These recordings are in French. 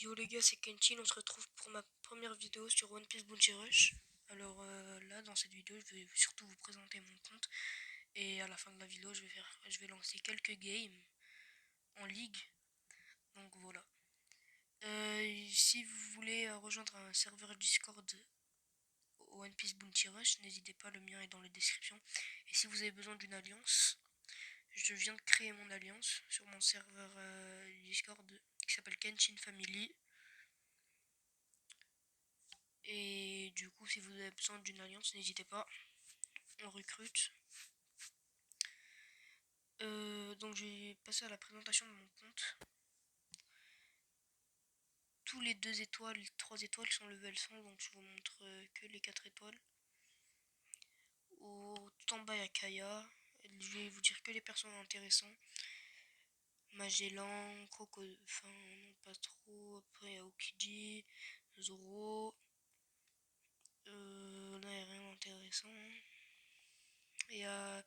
Yo les gars, c'est Kenshin, on se retrouve pour ma première vidéo sur One Piece Bounty Rush. Alors là, dans cette vidéo, je vais surtout vous présenter mon compte. Et à la fin de la vidéo, je vais lancer quelques games en ligue. Donc voilà. Si vous voulez rejoindre un serveur Discord au One Piece Bounty Rush, n'hésitez pas, le mien est dans les descriptions. Et si vous avez besoin d'une alliance, je viens de créer mon alliance sur mon serveur Discord qui s'appelle Kenshin Family. Et du coup, si vous avez besoin d'une alliance, n'hésitez pas, on recrute. Donc je vais passer à la présentation de mon compte. Tous les 2 étoiles, 3 étoiles sont level 100, donc je vous montre que les 4 étoiles. Tout en bas il y a Kaya, je vais vous dire que les personnages intéressants. Magellan, enfin non pas trop, après il y a Okiji, Zoro. Là il n'y a rien d'intéressant. Il y a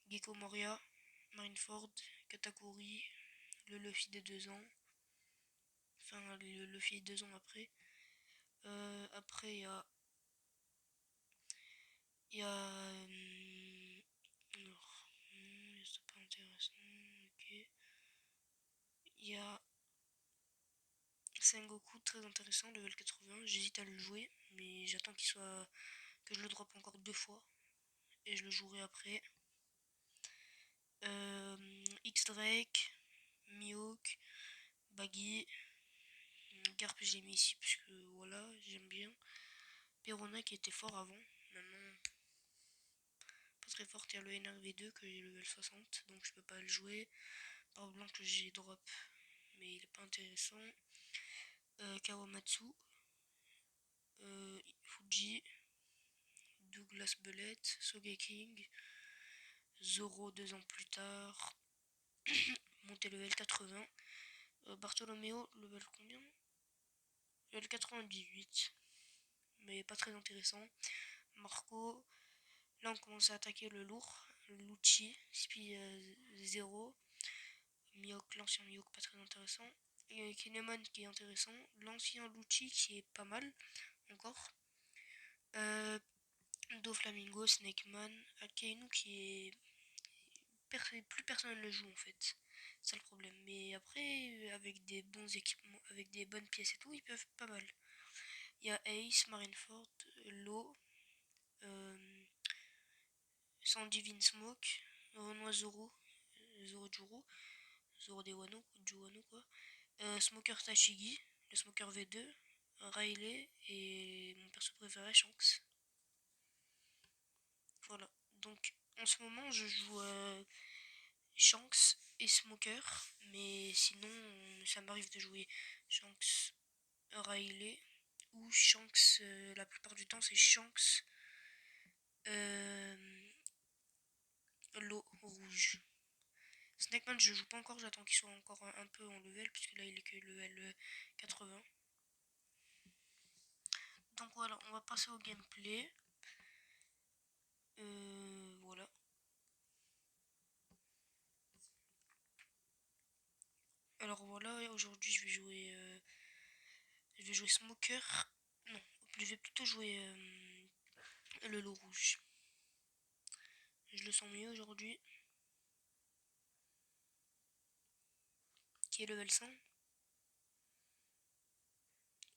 Gecko Moria, Marineford, Katakuri, le Luffy des 2 ans. Enfin, le Luffy 2 ans après. Après, il y a. Alors, c'est pas intéressant. Ok. Il y a Sengoku, très intéressant, level 80. J'hésite à le jouer, mais j'attends que je le drop encore 2 fois. Et je le jouerai après. X-Drake, Mihawk, Baggy. Garp, je l'ai mis ici parce que voilà, j'aime bien. Perona qui était fort avant. Maintenant, pas très fort. Il y a le NRV2 que j'ai level 60, donc je peux pas le jouer. Par blanc que j'ai drop, mais il est pas intéressant. Kawamatsu, Fuji, Douglas Bellet, Sogeking, Zoro 2 ans plus tard, monté level 80. Bartolomeo, level combien? Level 98, mais pas très intéressant. Marco, là on commence à attaquer le lourd. Lucci, Spi 0. Mihawk, l'ancien Mihawk, pas très intéressant. Et Kinemon qui est intéressant. L'ancien Lucci qui est pas mal encore. Doflamingo, Snake Man, Akainu qui est. Plus personne ne le joue en fait. C'est le problème. Mais après, avec des bons équipements, avec des bonnes pièces et tout, ils peuvent pas mal. Il y a Ace, Marineford, Law, Sandy Smoke, Renoir Zoro, Zoro Juro, Zoro de Wano, Juwano quoi. Smoker Tashigi, le Smoker V2, Riley et mon perso préféré Shanks. Voilà. Donc en ce moment je joue Shanks et Smoker, mais sinon ça m'arrive de jouer Shanks Riley ou Shanks, la plupart du temps c'est Shanks l'eau rouge. Snakeman je joue pas encore, j'attends qu'il soit encore un peu en level puisque là il est que level 80. Donc voilà, on va passer au gameplay. Voilà. Alors voilà, aujourd'hui je vais jouer Smoker. Non, je vais plutôt jouer le lot rouge. Je le sens mieux aujourd'hui. Qui est level 100.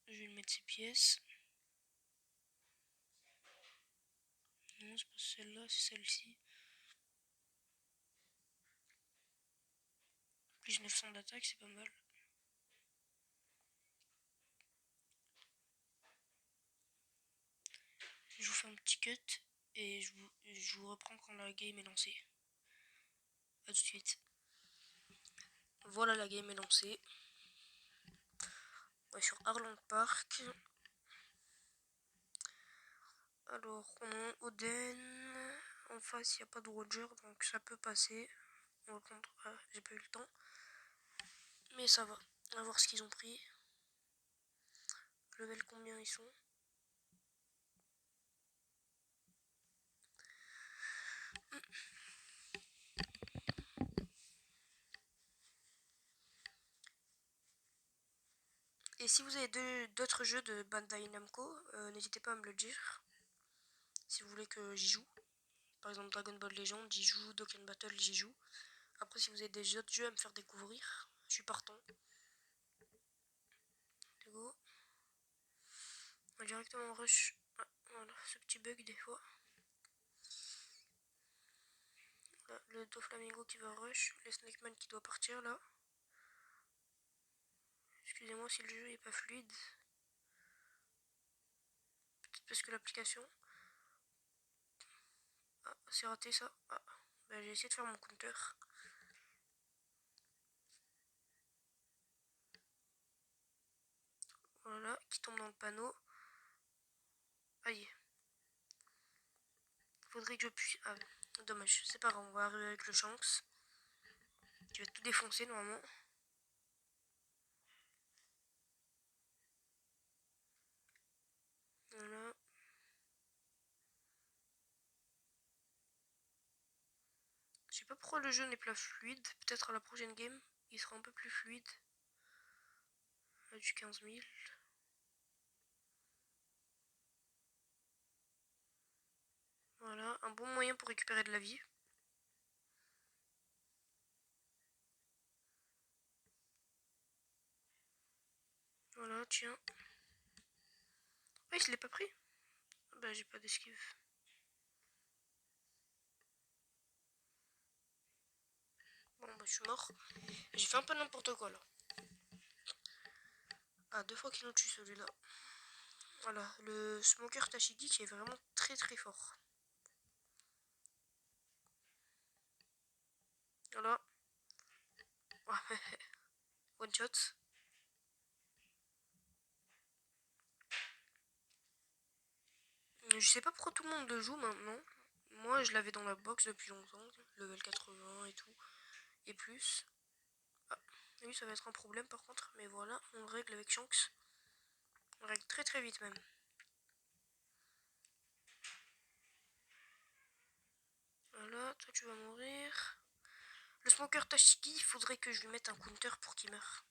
Je vais lui mettre ses pièces. Non, c'est pas celle-là, c'est celle-ci. Plus 900 d'attaque, c'est pas mal. Je vous fais un petit cut et je vous reprends quand la game est lancée. A tout de suite. Voilà, la game est lancée. On est sur Arland Park. Alors, on a Oden. En face, il n'y a pas de Roger, donc ça peut passer. On va prendre. Ah, j'ai pas eu le temps. Mais ça va. On va voir ce qu'ils ont pris. Level combien ils sont. Et si vous avez d'autres jeux de Bandai Namco, n'hésitez pas à me le dire. Si vous voulez que j'y joue. Par exemple Dragon Ball Legend, j'y joue. Dokkan Battle, j'y joue. Après, si vous avez des autres jeux à me faire découvrir, je suis partant. Let's go. On va directement rush. Ah, voilà, ce petit bug des fois. Là, le Doflamingo qui va rush. Le Snakeman qui doit partir là. Excusez-moi si le jeu est pas fluide. Peut-être parce que l'application... Ah, c'est raté ça. Ah, bah, j'ai essayé de faire mon counter. Voilà, qui tombe dans le panneau. Aïe. Faudrait que je puisse... Ah, dommage, c'est pas grave, on va arriver avec le Shanks. Qui va tout défoncer normalement. Voilà. Je sais pas pourquoi le jeu n'est pas fluide. Peut-être à la prochaine game, il sera un peu plus fluide. Là, du 15 000. Voilà, un bon moyen pour récupérer de la vie. Voilà, tiens. Ah, il l'ai pas pris. Bah, j'ai pas d'esquive. Bon, bah, je suis mort. J'ai fait un peu n'importe quoi là. Ah, 2 fois qu'il nous tue celui-là. Voilà, le Smoker Tashigi qui est vraiment très très fort. Voilà. One shot. Je sais pas pourquoi tout le monde le joue maintenant. Moi, je l'avais dans la box depuis longtemps. Level 80 et tout. Et plus. Ah, oui, ça va être un problème par contre. Mais voilà, on le règle avec Shanks. On règle très très vite même. Voilà, toi tu vas mourir. Le Smoker Tashiki, il faudrait que je lui mette un counter pour qu'il meure.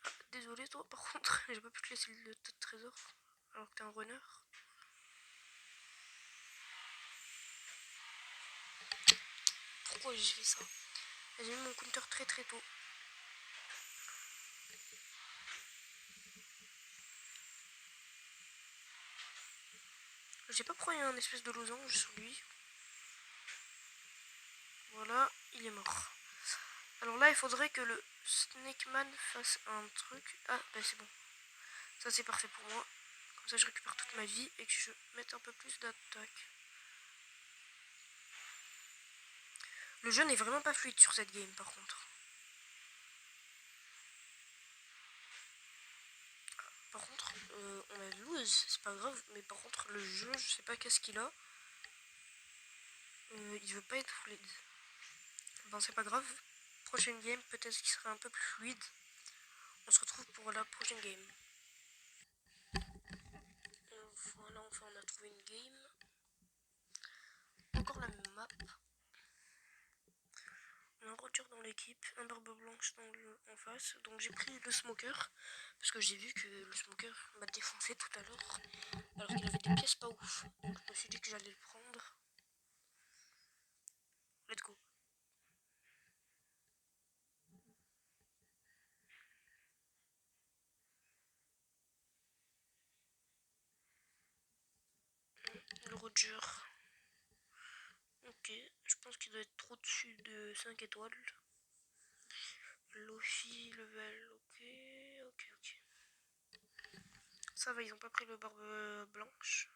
Ah, désolé toi, par contre, j'ai pas pu te laisser le tas de trésor. Alors que t'es un runner. Pourquoi j'ai fait ça? J'ai mis mon counter très très tôt. Je sais pas pourquoi il y a un espèce de losange sur lui. Voilà, il est mort. Alors là, il faudrait que le Snakeman fasse un truc. Ah, bah c'est bon. Ça, c'est parfait pour moi. Comme ça, je récupère toute ma vie et que je mette un peu plus d'attaque. Le jeu n'est vraiment pas fluide sur cette game, par contre. Par contre, on a lose, c'est pas grave. Mais par contre, le jeu, je sais pas qu'est-ce qu'il a. Il veut pas être fluide. Bon, c'est pas grave. Prochaine game, peut-être qu'il sera un peu plus fluide. On se retrouve pour la prochaine game. Voilà, enfin, on a trouvé une game. Encore la même map. On a un Roger dans l'équipe, un Barbe Blanche en face. Donc j'ai pris le Smoker. Parce que j'ai vu que le Smoker m'a défoncé tout à l'heure. Alors qu'il avait des pièces pas ouf. Donc je me suis dit que j'allais le prendre. Let's go. Le Roger. Ok, je pense qu'il doit être trop dessus de 5 étoiles. Lofi, level, ok, ok. Ça va, ils ont pas pris le Barbe Blanche.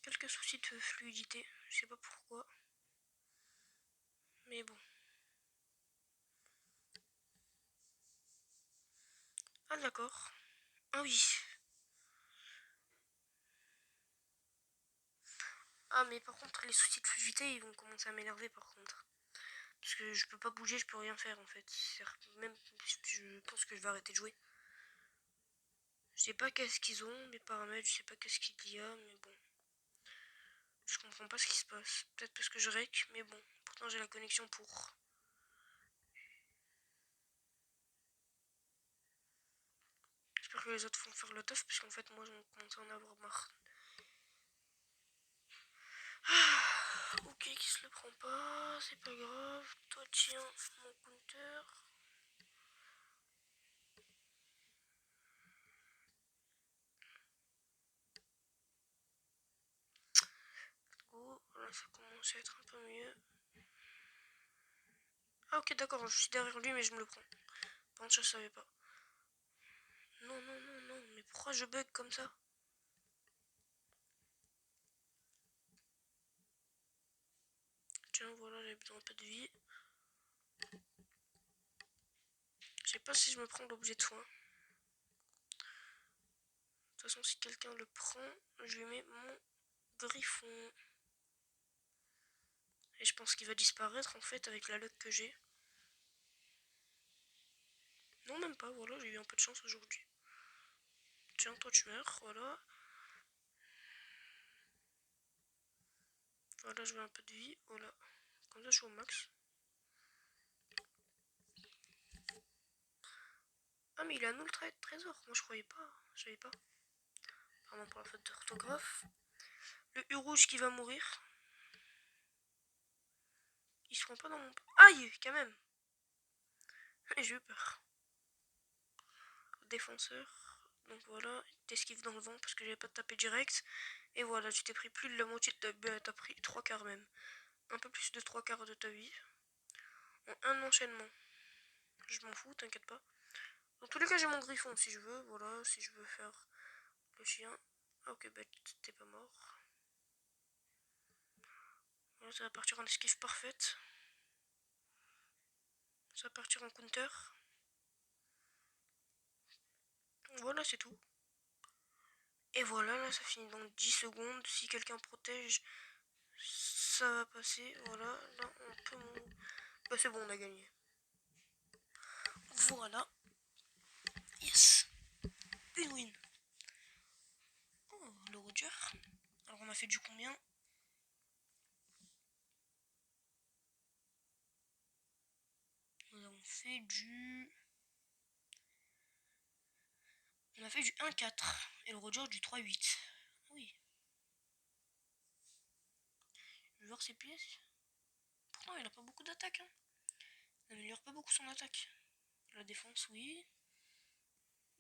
Quelques soucis de fluidité, je sais pas pourquoi. Mais bon. Ah d'accord. Ah oui. Ah mais par contre les soucis de fluidité ils vont commencer à m'énerver par contre. Parce que je peux pas bouger, je peux rien faire en fait. Même je pense que je vais arrêter de jouer. Je sais pas qu'est-ce qu'ils ont, mes paramètres, je sais pas qu'est-ce qu'il y a, mais bon. Je comprends pas ce qui se passe. Peut-être parce que je rec, mais bon. Pourtant j'ai la connexion pour. J'espère que les autres vont faire le taf parce qu'en fait moi je commence à en avoir marre. Ok, qui se le prend pas, c'est pas grave. Toi tiens mon counter. Oh, là ça commence à être un peu mieux. Ah ok d'accord, je suis derrière lui mais je me le prends. Par contre je savais pas. Non, non, non, non, mais pourquoi je bug comme ça? Tiens, voilà, j'ai besoin un peu de vie. Je sais pas si je me prends l'objet de soin. De toute façon, si quelqu'un le prend, je lui mets mon griffon. Et je pense qu'il va disparaître en fait avec la luck que j'ai. Non, même pas, voilà, j'ai eu un peu de chance aujourd'hui. Tiens, toi tu meurs, voilà. Voilà, je veux un peu de vie, voilà. Comme ça, je suis au max. Ah, mais il a null trésor. Moi, je croyais pas. Je savais pas. Pardon pour la faute d'orthographe. Le U rouge qui va mourir. Il se prend pas dans mon. Aïe, quand même. J'ai eu peur. Défenseur. Donc voilà, t'esquives dans le vent parce que j'avais pas tapé direct. Et voilà, tu t'es pris plus de la moitié de ta vie. T'as pris 3 quarts même. Un peu plus de 3 quarts de ta vie. En un enchaînement. Je m'en fous, t'inquiète pas. Dans tous les cas, j'ai mon griffon si je veux. Voilà, si je veux faire le chien. Ah, ok, bah t'es pas mort. Voilà, ça va partir en esquive parfaite. Ça va partir en counter. Voilà, c'est tout. Et voilà, là, ça finit dans 10 secondes. Si quelqu'un protège, ça va passer. Voilà, là, on peut... Bah, c'est bon, on a gagné. Voilà. Yes. Une win. Oh, le Roger. Alors, on a fait du combien? Nous avons fait du... On a fait du 1-4. Et le Roger du 3-8. Oui. Je vais voir ses pièces. Pourtant, il a pas beaucoup d'attaque. Hein. Il n'améliore pas beaucoup son attaque. La défense, oui.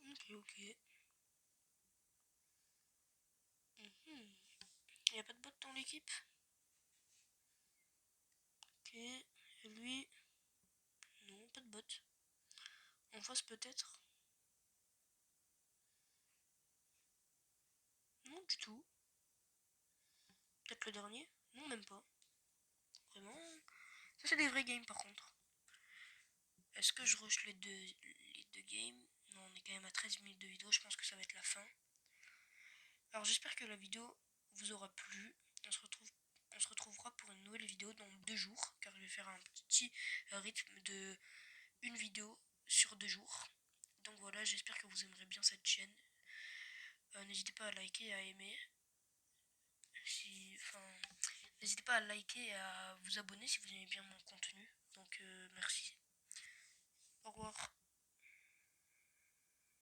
Ok, ok. Il n'y a pas de bot dans l'équipe. Ok. Et lui... Non, pas de bot. En face, peut-être. Non, du tout. Peut-être le dernier. Non, même pas. Vraiment. Ça, c'est des vrais games, par contre. Est-ce que je rush les deux games? Non, on est quand même à 13 minutes de vidéo. Je pense que ça va être la fin. Alors, j'espère que la vidéo vous aura plu. On se retrouvera pour une nouvelle vidéo dans 2 jours. Car je vais faire un petit rythme de une vidéo sur 2 jours. Donc voilà, j'espère que vous aimerez bien cette chaîne. N'hésitez pas à liker et à aimer. N'hésitez pas à liker et à vous abonner si vous aimez bien mon contenu. Donc merci. Au revoir.